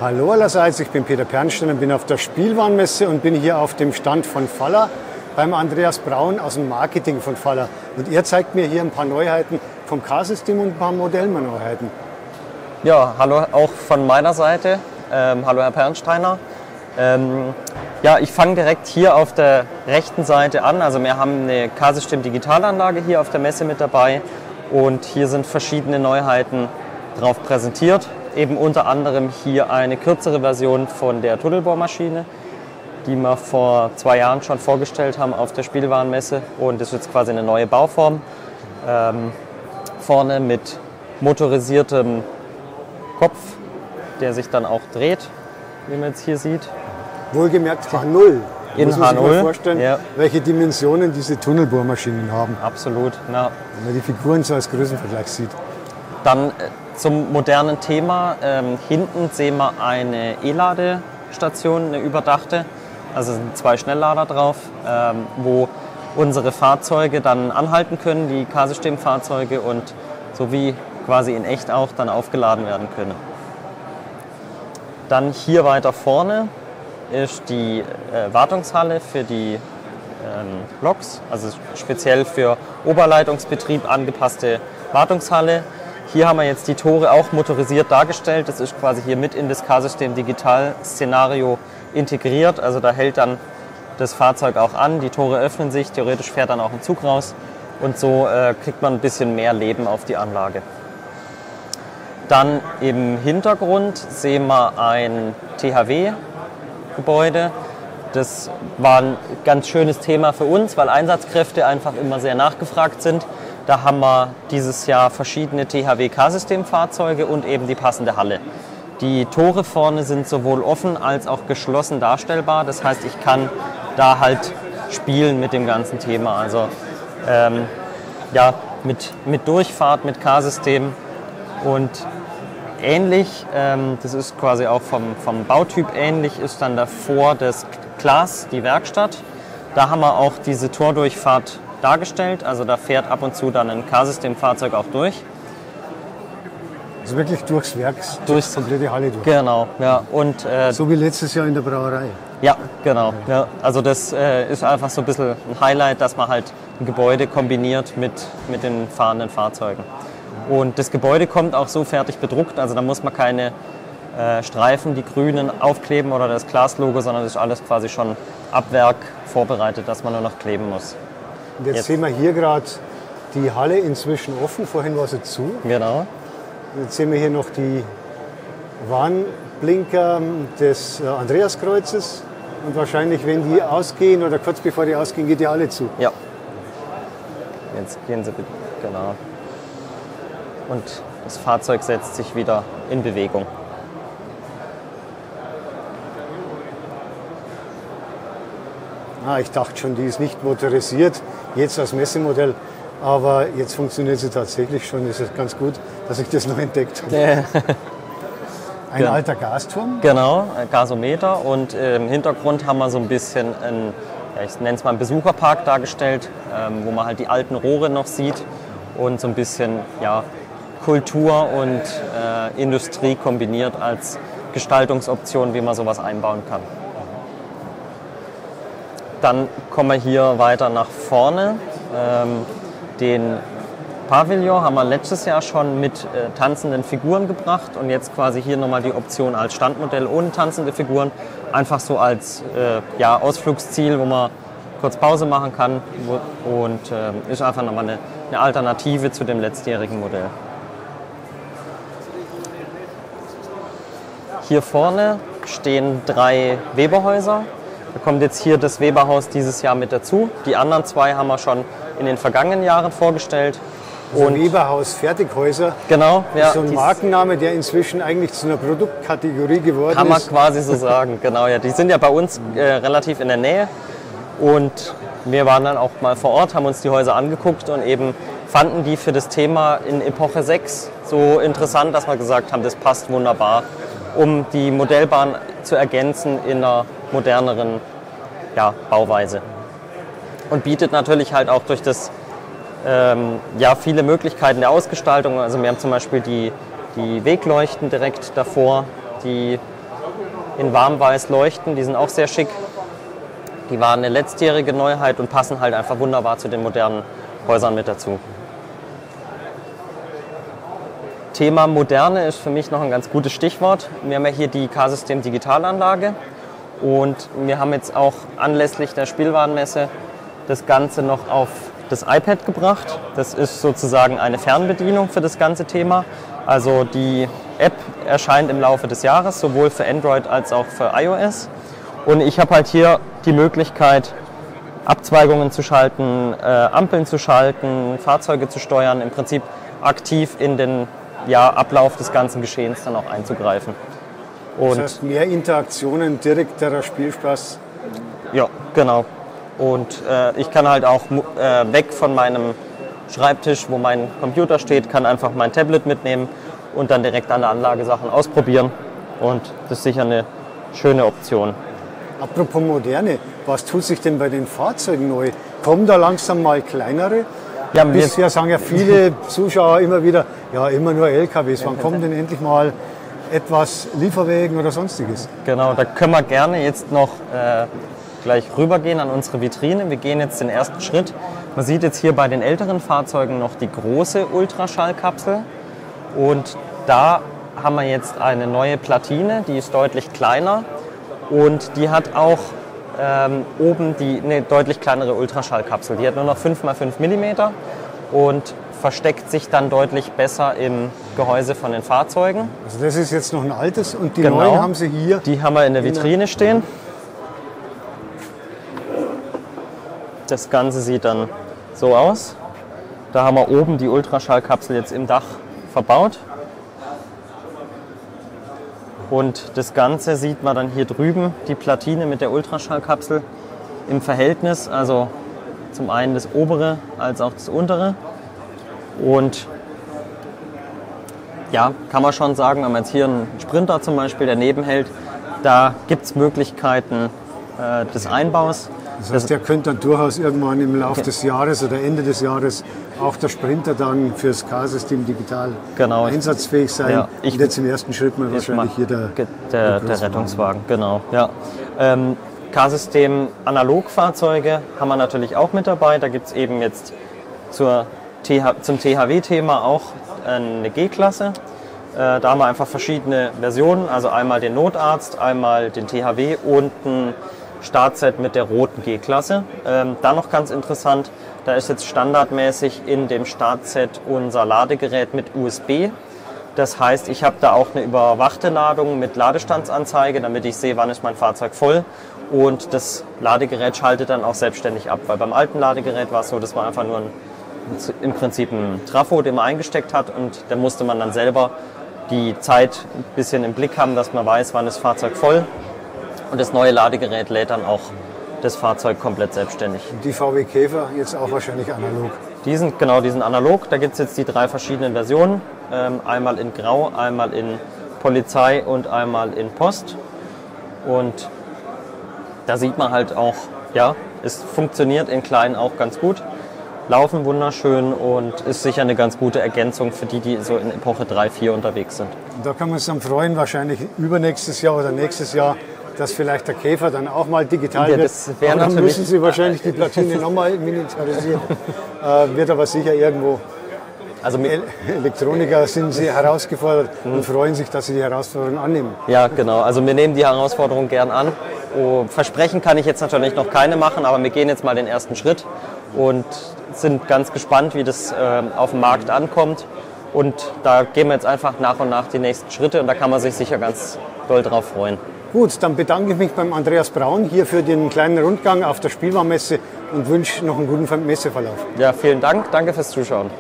Hallo allerseits, ich bin Peter Pernsteiner, bin auf der Spielwarenmesse und bin hier auf dem Stand von Faller beim Andreas Braun aus dem Marketing von Faller. Und er zeigt mir hier ein paar Neuheiten vom K-System und ein paar Modellneuheiten. Ja, hallo auch von meiner Seite. Hallo Herr Pernsteiner. Ja, ich fange direkt hier auf der rechten Seite an. Also wir haben eine K-System Digitalanlage hier auf der Messe mit dabei und hier sind verschiedene Neuheiten drauf präsentiert. Eben unter anderem hier eine kürzere Version von der Tunnelbohrmaschine, die wir vor 2 Jahren schon vorgestellt haben auf der Spielwarenmesse. Und das ist jetzt quasi eine neue Bauform. Vorne mit motorisiertem Kopf, der sich dann auch dreht, wie man jetzt hier sieht. Wohlgemerkt H0. In muss man sich H0, mal vorstellen, ja. Welche Dimensionen diese Tunnelbohrmaschinen haben. Absolut. Ja. Wenn man die Figuren so als Größenvergleich sieht. Dann zum modernen Thema. Hinten sehen wir eine E-Ladestation, eine überdachte. Also sind 2 Schnelllader drauf, wo unsere Fahrzeuge dann anhalten können, die K-System-Fahrzeuge, und so wie quasi in echt auch dann aufgeladen werden können. Dann hier weiter vorne ist die Wartungshalle für die Loks, also speziell für Oberleitungsbetrieb angepasste Wartungshalle. Hier haben wir jetzt die Tore auch motorisiert dargestellt. Das ist quasi hier mit in das K-System Digital-Szenario integriert. Also da hält dann das Fahrzeug auch an, die Tore öffnen sich, theoretisch fährt dann auch ein Zug raus und so kriegt man ein bisschen mehr Leben auf die Anlage. Dann im Hintergrund sehen wir ein THW-Gebäude. Das war ein ganz schönes Thema für uns, weil Einsatzkräfte einfach immer sehr nachgefragt sind. Da haben wir dieses Jahr verschiedene THW-K-System-Fahrzeuge und eben die passende Halle. Die Tore vorne sind sowohl offen als auch geschlossen darstellbar. Das heißt, ich kann da halt spielen mit dem ganzen Thema. Also ja, mit Durchfahrt, mit K-System und ähnlich, das ist quasi auch vom Bautyp ähnlich, ist dann davor das Glas, die Werkstatt. Da haben wir auch diese Tordurchfahrt dargestellt, also da fährt ab und zu dann ein K-System-Fahrzeug auch durch. Also wirklich durchs Werk, durch die komplette Halle durch. Genau, ja. Und, so wie letztes Jahr in der Brauerei. Ja, genau. Ja. Also das ist einfach so ein bisschen ein Highlight, dass man halt ein Gebäude kombiniert mit den fahrenden Fahrzeugen. Und das Gebäude kommt auch so fertig bedruckt, also da muss man keine Streifen, die grünen, aufkleben oder das Glas-Logo, sondern das ist alles quasi schon ab Werk vorbereitet, dass man nur noch kleben muss. Und jetzt sehen wir hier gerade die Halle inzwischen offen, vorhin war sie zu. Genau. Jetzt sehen wir hier noch die Warnblinker des Andreaskreuzes. Und wahrscheinlich, wenn die ausgehen oder kurz bevor die ausgehen, geht die Halle zu. Ja. Jetzt gehen sie bitte. Genau. Und das Fahrzeug setzt sich wieder in Bewegung. Ich dachte schon, die ist nicht motorisiert, jetzt als Messemodell. Aber jetzt funktioniert sie tatsächlich schon. Das ist ganz gut, dass ich das noch entdeckt habe. Ein alter Gasturm? Genau, ein Gasometer. Und im Hintergrund haben wir so ein bisschen einen, ich nenne es mal einen Besucherpark dargestellt, wo man halt die alten Rohre noch sieht und so ein bisschen Kultur und Industrie kombiniert als Gestaltungsoption, wie man sowas einbauen kann. Dann kommen wir hier weiter nach vorne. Den Pavillon haben wir letztes Jahr schon mit tanzenden Figuren gebracht und jetzt quasi hier nochmal die Option als Standmodell ohne tanzende Figuren. Einfach so als Ausflugsziel, wo man kurz Pause machen kann und ist einfach nochmal eine Alternative zu dem letztjährigen Modell. Hier vorne stehen 3 Weberhäuser. Da kommt jetzt hier das Weberhaus dieses Jahr mit dazu. Die anderen 2 haben wir schon in den vergangenen Jahren vorgestellt. Also Weberhaus Fertighäuser. Genau, ja. So ein Markenname, der inzwischen eigentlich zu einer Produktkategorie geworden ist. Kann man quasi so sagen, genau. Ja. Die sind ja bei uns relativ in der Nähe. Und wir waren dann auch mal vor Ort, haben uns die Häuser angeguckt und eben fanden die für das Thema in Epoche 6 so interessant, dass wir gesagt haben, das passt wunderbar, um die Modellbahn zu ergänzen in einer moderneren Bauweise. Und bietet natürlich halt auch durch das viele Möglichkeiten der Ausgestaltung. Also wir haben zum Beispiel die Wegleuchten direkt davor, die in warmweiß leuchten. Die sind auch sehr schick. Die waren eine letztjährige Neuheit und passen halt einfach wunderbar zu den modernen Häusern mit dazu. Thema Moderne ist für mich noch ein ganz gutes Stichwort. Wir haben ja hier die K-System Digitalanlage und wir haben jetzt auch anlässlich der Spielwarenmesse das Ganze noch auf das iPad gebracht. Das ist sozusagen eine Fernbedienung für das ganze Thema. Also die App erscheint im Laufe des Jahres, sowohl für Android als auch für iOS. Und ich habe halt hier die Möglichkeit, Abzweigungen zu schalten, Ampeln zu schalten, Fahrzeuge zu steuern, im Prinzip aktiv in den Ablauf des ganzen Geschehens dann auch einzugreifen. Und das heißt, mehr Interaktionen, direkterer Spielspaß. Ja, genau. Und ich kann halt auch weg von meinem Schreibtisch, wo mein Computer steht, kann einfach mein Tablet mitnehmen und dann direkt an der Anlage Sachen ausprobieren. Und das ist sicher eine schöne Option. Apropos Moderne, was tut sich denn bei den Fahrzeugen neu? Kommen da langsam mal kleinere? Ja, bisher sagen ja viele Zuschauer immer wieder, ja, immer nur LKWs. Wann kommen denn endlich mal etwas Lieferwägen oder sonstiges? Genau, da können wir gerne jetzt noch gleich rübergehen an unsere Vitrine. Wir gehen jetzt den ersten Schritt. Man sieht jetzt hier bei den älteren Fahrzeugen noch die große Ultraschallkapsel. Und da haben wir jetzt eine neue Platine, die ist deutlich kleiner. Und die hat auch oben eine deutlich kleinere Ultraschallkapsel. Die hat nur noch 5x5 mm und versteckt sich dann deutlich besser im Gehäuse von den Fahrzeugen. Also das ist jetzt noch ein altes und die neuen haben Sie hier? Die haben wir in der Vitrine stehen. Das Ganze sieht dann so aus. Da haben wir oben die Ultraschallkapsel jetzt im Dach verbaut. Und das Ganze sieht man dann hier drüben, die Platine mit der Ultraschallkapsel im Verhältnis, also zum einen das obere als auch das untere. Und ja, kann man schon sagen, wenn man jetzt hier einen Sprinter zum Beispiel daneben hält, da gibt es Möglichkeiten des Einbaus. Das heißt, der könnte dann durchaus irgendwann im Laufe des Jahres oder Ende des Jahres auch der Sprinter dann fürs K-System digital einsatzfähig sein. Ja, und jetzt im ersten Schritt mal wahrscheinlich hier der Rettungswagen. Genau, ja. K-System Analogfahrzeuge haben wir natürlich auch mit dabei. Da gibt es eben jetzt zum THW-Thema auch eine G-Klasse. Da haben wir einfach verschiedene Versionen, also einmal den Notarzt, einmal den THW und ein Startset mit der roten G-Klasse. Da noch ganz interessant, da ist jetzt standardmäßig in dem Startset unser Ladegerät mit USB. Das heißt, ich habe da auch eine überwachte Ladung mit Ladestandsanzeige, damit ich sehe, wann ist mein Fahrzeug voll. Und das Ladegerät schaltet dann auch selbstständig ab. Weil beim alten Ladegerät war es so, das war einfach nur im Prinzip ein Trafo, den man eingesteckt hat. Und da musste man dann selber die Zeit ein bisschen im Blick haben, dass man weiß, wann ist das Fahrzeug voll. Und das neue Ladegerät lädt dann auch das Fahrzeug komplett selbstständig. Die VW Käfer jetzt auch wahrscheinlich analog? Die sind analog. Da gibt es jetzt die 3 verschiedenen Versionen. Einmal in Grau, einmal in Polizei und einmal in Post. Und da sieht man halt auch, ja, es funktioniert in klein auch ganz gut. Laufen wunderschön und ist sicher eine ganz gute Ergänzung für die so in Epoche 3, 4 unterwegs sind. Und da kann man sich dann freuen, wahrscheinlich übernächstes Jahr oder nächstes Jahr, dass vielleicht der Käfer dann auch mal digital wird. Aber dann müssen Sie wahrscheinlich die Platine nochmal miniaturisieren. Wird aber sicher irgendwo. Also Elektroniker sind Sie herausgefordert und freuen sich, dass Sie die Herausforderung annehmen. Ja, genau. Also wir nehmen die Herausforderung gern an. Versprechen kann ich jetzt natürlich noch keine machen, aber wir gehen jetzt mal den ersten Schritt und sind ganz gespannt, wie das auf dem Markt ankommt. Und da gehen wir jetzt einfach nach und nach die nächsten Schritte und da kann man sich sicher ganz doll drauf freuen. Gut, dann bedanke ich mich beim Andreas Braun hier für den kleinen Rundgang auf der Spielwarenmesse und wünsche noch einen guten Messeverlauf. Ja, vielen Dank. Danke fürs Zuschauen.